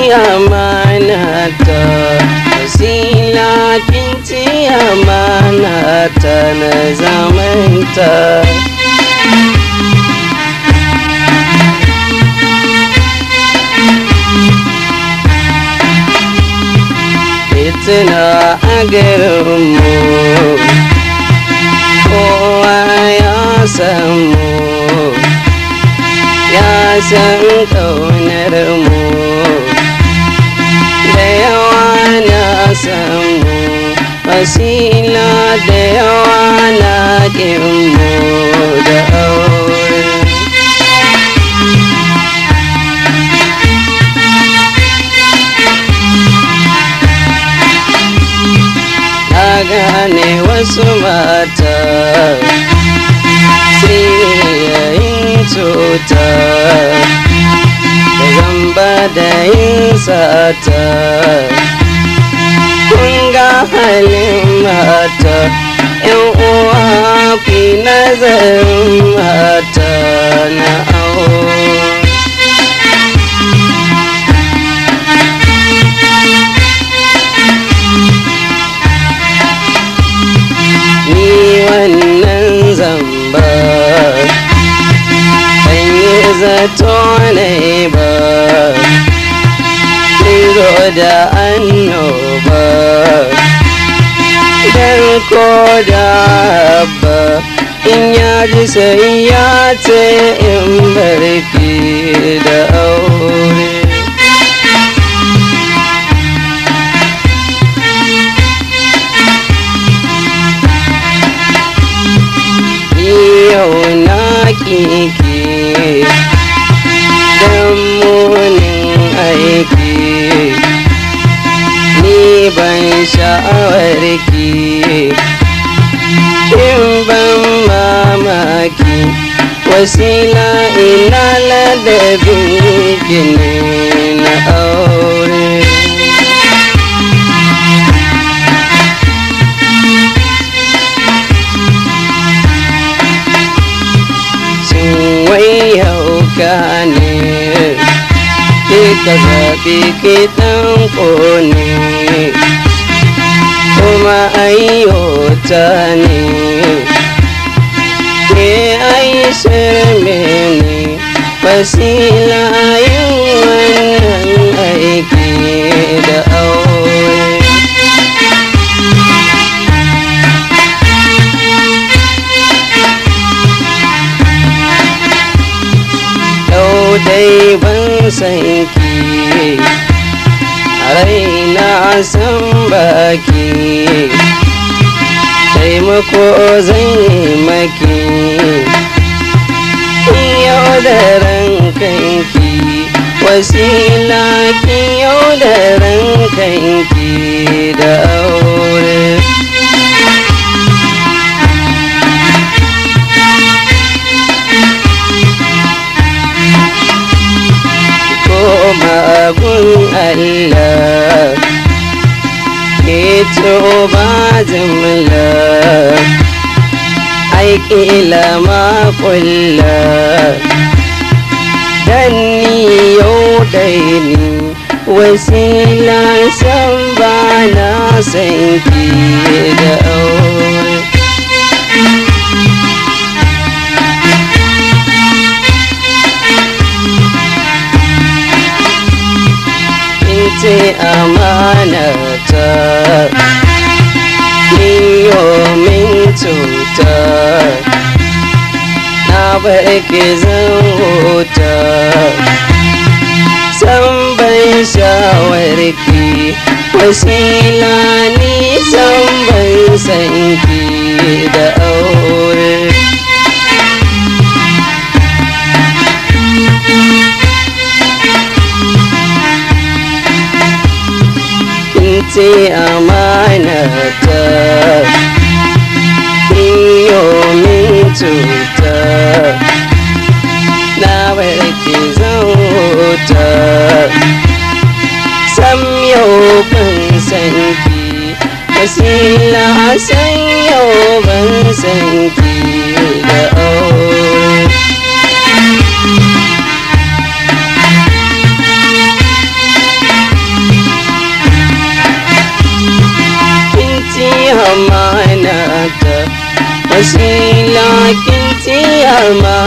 amanata, wasila kin ci amanata na zamanta. Fitina a garinmu, kowa ya samu, ya san ƙaunar mu, da yawa na samu, wasila da yawa na ƙinmu da aure. Na gane wasu mata sai yayin cuta da zamba da yin sata. Kun ga halin mata, ‘yan uwa ku nazarin mata na aure. Wannan zamba ban yi zato ne ba, zo da annoba dan ko da abba in ya ji sai ya ce in barki da aure. Yau na kike dan munin aiki, ni ban sha'awarki, kin ban mamaki, wasila ina ladabin gini na aure. Wai hauka ne kika zaɓi ki ɗan ƙone, kuma ayyota ne ke aishirme ne, wasila yin wannan aiki da aure. Dai ban san ki a raina san baki, taimako zan yi maki, yau da ran kanki, wasila ki yau da ran kanki da aure. Magun Allah ke ba jimla, aikila ma kulla, dan ni yau dai ni wasila san ba na san ki da aure. Ce amanata, kiyo min cuta, na barke zan huta, san ban shawarki, wasila ni san ban san ki da aure. Ce amanata, kiyo min cuta, na barke zan huta, sam yau ban san ki, wasila san yau ban san ki da aure. ma